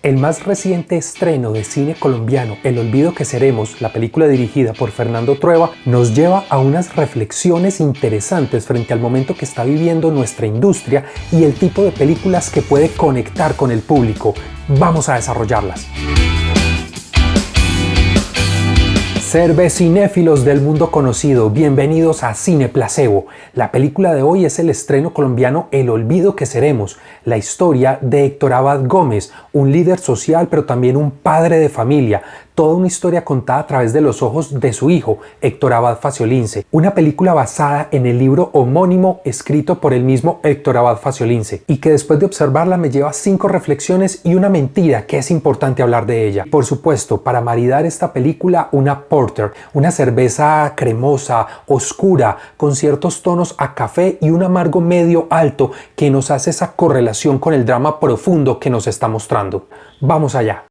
El más reciente estreno de cine colombiano, El olvido que seremos, la película dirigida por Fernando Trueba, nos lleva a unas reflexiones interesantes frente al momento que está viviendo nuestra industria y el tipo de películas que puede conectar con el público. Vamos a desarrollarlas. Cervecinéfilos del mundo conocido, bienvenidos a Cine Placebo. La película de hoy es el estreno colombiano El olvido que seremos, la historia de Héctor Abad Gómez, un líder social pero también un padre de familia. Toda una historia contada a través de los ojos de su hijo, Héctor Abad Faciolince. Una película basada en el libro homónimo escrito por el mismo Héctor Abad Faciolince y que después de observarla me lleva 5 reflexiones y una mentira que es importante hablar de ella. Por supuesto, para maridar esta película, una porter, una cerveza cremosa, oscura, con ciertos tonos a café y un amargo medio alto que nos hace esa correlación con el drama profundo que nos está mostrando. Vamos allá.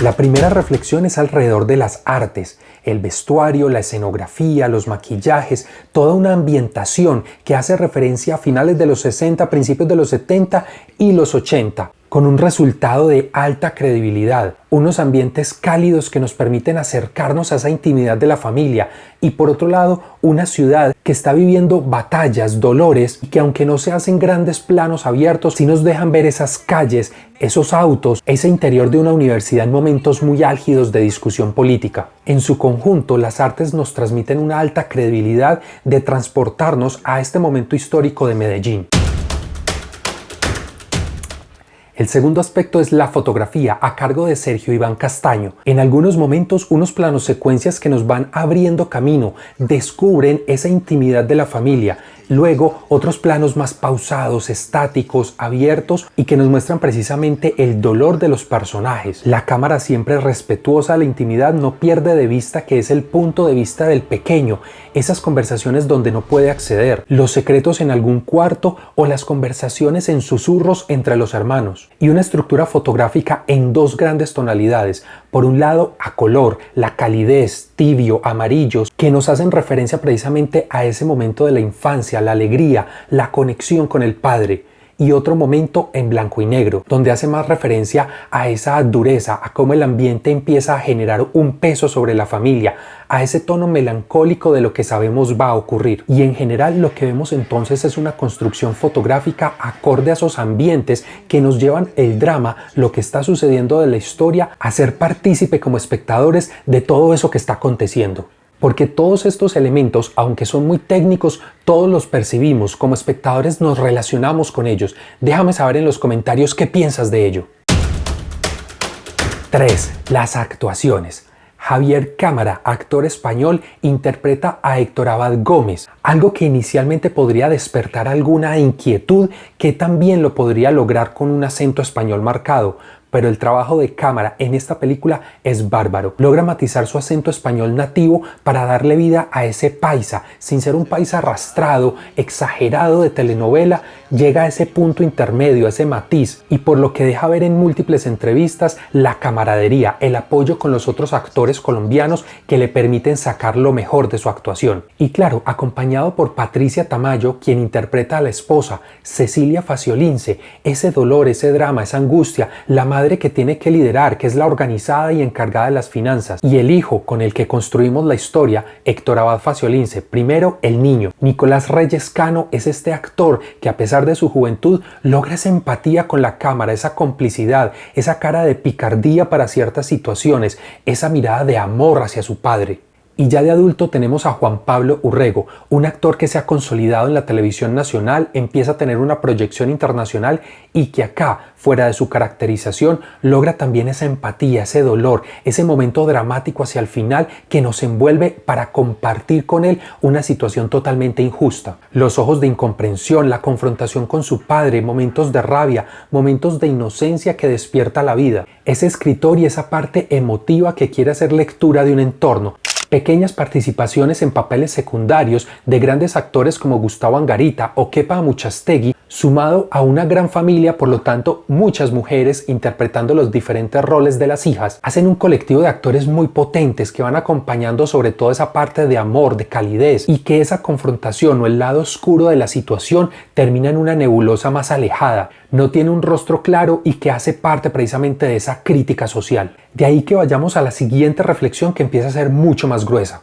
La primera reflexión es alrededor de las artes, el vestuario, la escenografía, los maquillajes, toda una ambientación que hace referencia a finales de los 60, principios de los 70 y los 80. Con un resultado de alta credibilidad, unos ambientes cálidos que nos permiten acercarnos a esa intimidad de la familia y por otro lado una ciudad que está viviendo batallas, dolores y que aunque no se hacen grandes planos abiertos, sí nos dejan ver esas calles, esos autos, ese interior de una universidad en momentos muy álgidos de discusión política. En su conjunto, las artes nos transmiten una alta credibilidad de transportarnos a este momento histórico de Medellín. El segundo aspecto es la fotografía a cargo de Sergio Iván Castaño. En algunos momentos, unos planos secuencias que nos van abriendo camino, descubren esa intimidad de la familia. Luego, otros planos más pausados, estáticos, abiertos y que nos muestran precisamente el dolor de los personajes. La cámara, siempre respetuosa de la intimidad, no pierde de vista que es el punto de vista del pequeño, esas conversaciones donde no puede acceder, los secretos en algún cuarto o las conversaciones en susurros entre los hermanos. Y una estructura fotográfica en 2 grandes tonalidades. Por un lado, a color, la calidez, tibio, amarillos, que nos hacen referencia precisamente a ese momento de la infancia, la alegría, la conexión con el padre. Y otro momento en blanco y negro, donde hace más referencia a esa dureza, a cómo el ambiente empieza a generar un peso sobre la familia, a ese tono melancólico de lo que sabemos va a ocurrir. Y en general lo que vemos entonces es una construcción fotográfica acorde a esos ambientes que nos llevan el drama, lo que está sucediendo de la historia, a ser partícipe como espectadores de todo eso que está aconteciendo. Porque todos estos elementos, aunque son muy técnicos, todos los percibimos, como espectadores nos relacionamos con ellos. Déjame saber en los comentarios qué piensas de ello. 3. Las actuaciones. Javier Cámara, actor español, interpreta a Héctor Abad Gómez, algo que inicialmente podría despertar alguna inquietud que también lo podría lograr con un acento español marcado. Pero el trabajo de Cámara en esta película es bárbaro. Logra matizar su acento español nativo para darle vida a ese paisa. Sin ser un paisa arrastrado, exagerado de telenovela, llega a ese punto intermedio, a ese matiz. Y por lo que deja ver en múltiples entrevistas, la camaradería, el apoyo con los otros actores colombianos que le permiten sacar lo mejor de su actuación. Y claro, acompañado por Patricia Tamayo, quien interpreta a la esposa, Cecilia Faciolince, ese dolor, ese drama, esa angustia, la madre que tiene que liderar, que es la organizada y encargada de las finanzas, y el hijo con el que construimos la historia, Héctor Abad Faciolince. Primero, el niño. Nicolás Reyes Cano es este actor que a pesar de su juventud logra esa empatía con la cámara, esa complicidad, esa cara de picardía para ciertas situaciones, esa mirada de amor hacia su padre. Y ya de adulto tenemos a Juan Pablo Urrego, un actor que se ha consolidado en la televisión nacional, empieza a tener una proyección internacional y que acá, fuera de su caracterización, logra también esa empatía, ese dolor, ese momento dramático hacia el final que nos envuelve para compartir con él una situación totalmente injusta. Los ojos de incomprensión, la confrontación con su padre, momentos de rabia, momentos de inocencia que despierta la vida. Ese escritor y esa parte emotiva que quiere hacer lectura de un entorno. Pequeñas participaciones en papeles secundarios de grandes actores como Gustavo Angarita o Kepa Amuchastegui, sumado a una gran familia, por lo tanto muchas mujeres interpretando los diferentes roles de las hijas, hacen un colectivo de actores muy potentes que van acompañando sobre todo esa parte de amor, de calidez, y que esa confrontación o el lado oscuro de la situación termina en una nebulosa más alejada, no tiene un rostro claro y que hace parte precisamente de esa crítica social. De ahí que vayamos a la siguiente reflexión, que empieza a ser mucho más gruesa.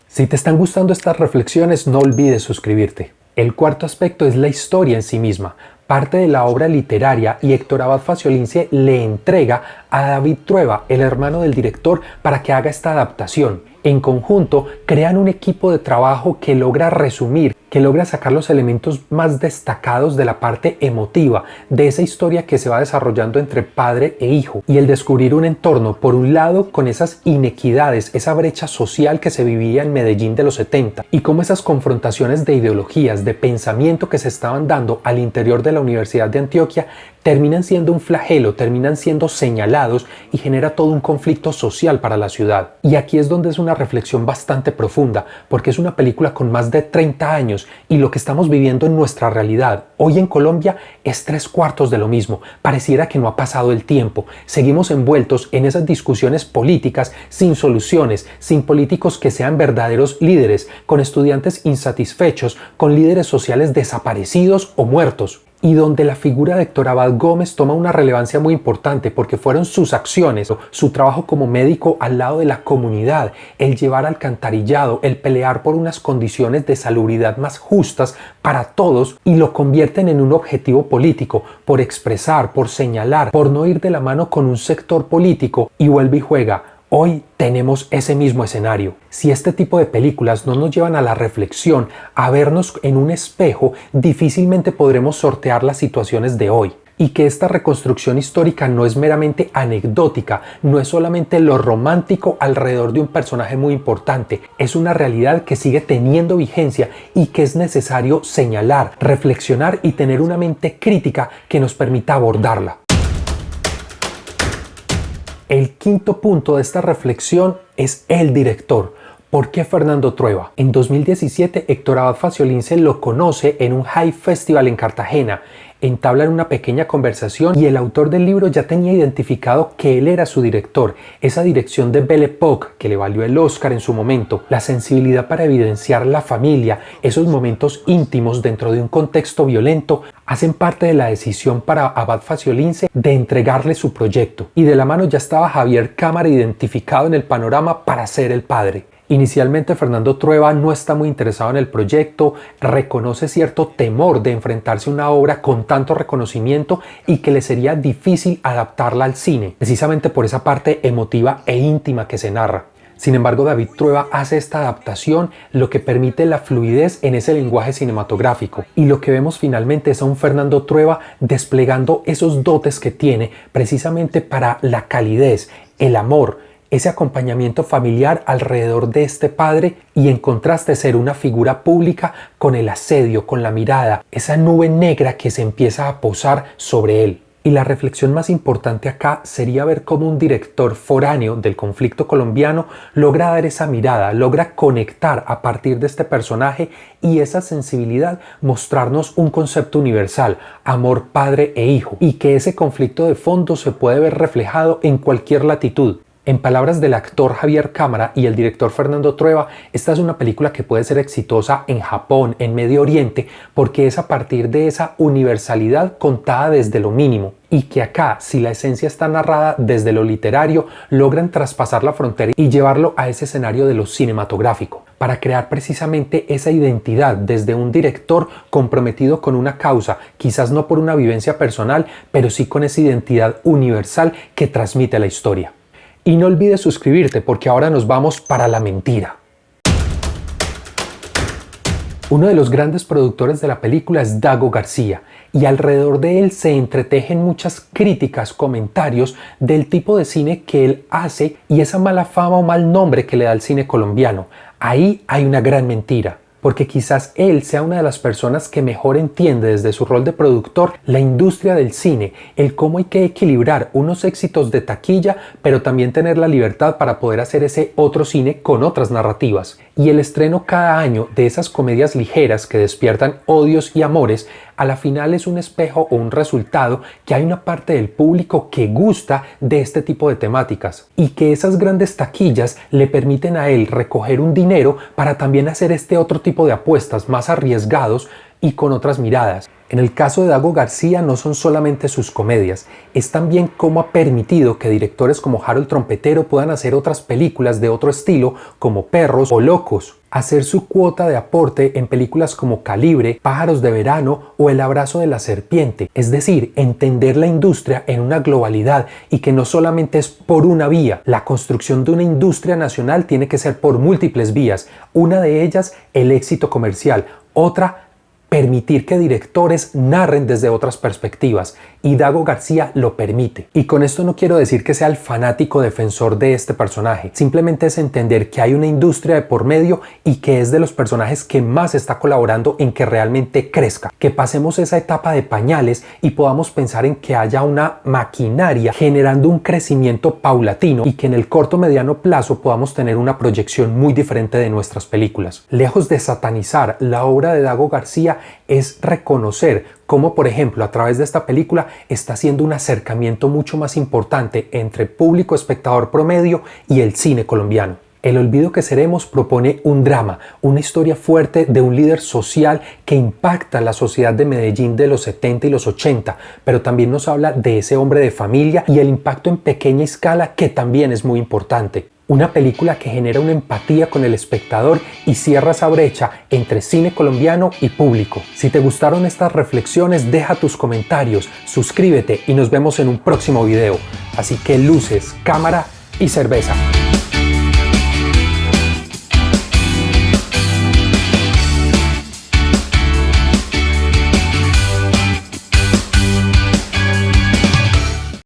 Si te están gustando estas reflexiones, no olvides suscribirte. El cuarto aspecto es la historia en sí misma, parte de la obra literaria, y Héctor Abad Faciolince le entrega a David Trueba, el hermano del director, para que haga esta adaptación. En conjunto crean un equipo de trabajo que logra resumir, que logra sacar los elementos más destacados de la parte emotiva de esa historia que se va desarrollando entre padre e hijo, y el descubrir un entorno, por un lado, con esas inequidades, esa brecha social que se vivía en Medellín de los 70, y cómo esas confrontaciones de ideologías, de pensamiento que se estaban dando al interior de la Universidad de Antioquia terminan siendo un flagelo, terminan siendo señalados y genera todo un conflicto social para la ciudad. Y aquí es donde es una reflexión bastante profunda, porque es una película con más de 30 años y lo que estamos viviendo en nuestra realidad hoy en Colombia es 3/4 de lo mismo. Pareciera que no ha pasado el tiempo. Seguimos envueltos en esas discusiones políticas sin soluciones, sin políticos que sean verdaderos líderes, con estudiantes insatisfechos, con líderes sociales desaparecidos o muertos. Y donde la figura de Héctor Abad Gómez toma una relevancia muy importante, porque fueron sus acciones, su trabajo como médico al lado de la comunidad, el llevar alcantarillado, el pelear por unas condiciones de salubridad más justas para todos, y lo convierten en un objetivo político, por expresar, por señalar, por no ir de la mano con un sector político, y vuelve y juega. Hoy tenemos ese mismo escenario. Si este tipo de películas no nos llevan a la reflexión, a vernos en un espejo, difícilmente podremos sortear las situaciones de hoy. Y que esta reconstrucción histórica no es meramente anecdótica, no es solamente lo romántico alrededor de un personaje muy importante, es una realidad que sigue teniendo vigencia y que es necesario señalar, reflexionar y tener una mente crítica que nos permita abordarla. El quinto punto de esta reflexión es el director. ¿Por qué Fernando Trueba? En 2017, Héctor Abad Faciolince lo conoce en un High Festival en Cartagena. Entablan una pequeña conversación y el autor del libro ya tenía identificado que él era su director. Esa dirección de Belle Époque que le valió el Oscar en su momento, la sensibilidad para evidenciar la familia, esos momentos íntimos dentro de un contexto violento, hacen parte de la decisión para Abad Faciolince de entregarle su proyecto. Y de la mano ya estaba Javier Cámara identificado en el panorama para ser el padre. Inicialmente Fernando Trueba no está muy interesado en el proyecto, reconoce cierto temor de enfrentarse a una obra con tanto reconocimiento y que le sería difícil adaptarla al cine, precisamente por esa parte emotiva e íntima que se narra. Sin embargo, David Trueba hace esta adaptación, lo que permite la fluidez en ese lenguaje cinematográfico. Y lo que vemos finalmente es a un Fernando Trueba desplegando esos dotes que tiene precisamente para la calidez, el amor, ese acompañamiento familiar alrededor de este padre, y en contraste ser una figura pública con el asedio, con la mirada, esa nube negra que se empieza a posar sobre él. Y la reflexión más importante acá sería ver cómo un director foráneo del conflicto colombiano logra dar esa mirada, logra conectar a partir de este personaje y esa sensibilidad, mostrarnos un concepto universal, amor padre e hijo, y que ese conflicto de fondo se puede ver reflejado en cualquier latitud. En palabras del actor Javier Cámara y el director Fernando Trueba, esta es una película que puede ser exitosa en Japón, en Medio Oriente, porque es a partir de esa universalidad contada desde lo mínimo. Y que acá, si la esencia está narrada desde lo literario, logran traspasar la frontera y llevarlo a ese escenario de lo cinematográfico, para crear precisamente esa identidad desde un director comprometido con una causa, quizás no por una vivencia personal, pero sí con esa identidad universal que transmite la historia. Y no olvides suscribirte, porque ahora nos vamos para la mentira. Uno de los grandes productores de la película es Dago García, y alrededor de él se entretejen muchas críticas, comentarios del tipo de cine que él hace y esa mala fama o mal nombre que le da al cine colombiano. Ahí hay una gran mentira. porque quizás él sea una de las personas que mejor entiende desde su rol de productor la industria del cine, el cómo hay que equilibrar unos éxitos de taquilla, pero también tener la libertad para poder hacer ese otro cine con otras narrativas. Y el estreno cada año de esas comedias ligeras que despiertan odios y amores, a la final es un espejo o un resultado que hay una parte del público que gusta de este tipo de temáticas y que esas grandes taquillas le permiten a él recoger un dinero para también hacer este otro tipo de apuestas más arriesgados y con otras miradas. En el caso de Dago García no son solamente sus comedias, es también cómo ha permitido que directores como Harold Trompetero puedan hacer otras películas de otro estilo como Perros o Locos, hacer su cuota de aporte en películas como Calibre, Pájaros de Verano o El Abrazo de la Serpiente, es decir, entender la industria en una globalidad y que no solamente es por una vía. La construcción de una industria nacional tiene que ser por múltiples vías, una de ellas el éxito comercial, otra permitir que directores narren desde otras perspectivas, y Dago García lo permite. Y con esto no quiero decir que sea el fanático defensor de este personaje, simplemente es entender que hay una industria de por medio y que es de los personajes que más está colaborando en que realmente crezca, que pasemos esa etapa de pañales y podamos pensar en que haya una maquinaria generando un crecimiento paulatino y que en el corto mediano plazo podamos tener una proyección muy diferente de nuestras películas. Lejos de satanizar la obra de Dago García, es reconocer cómo, por ejemplo, a través de esta película está haciendo un acercamiento mucho más importante entre público espectador promedio y el cine colombiano. El olvido que seremos propone un drama, una historia fuerte de un líder social que impacta la sociedad de Medellín de los 70 y los 80, pero también nos habla de ese hombre de familia y el impacto en pequeña escala que también es muy importante. Una película que genera una empatía con el espectador y cierra esa brecha entre cine colombiano y público. Si te gustaron estas reflexiones, deja tus comentarios, suscríbete y nos vemos en un próximo video. Así que luces, cámara y cerveza.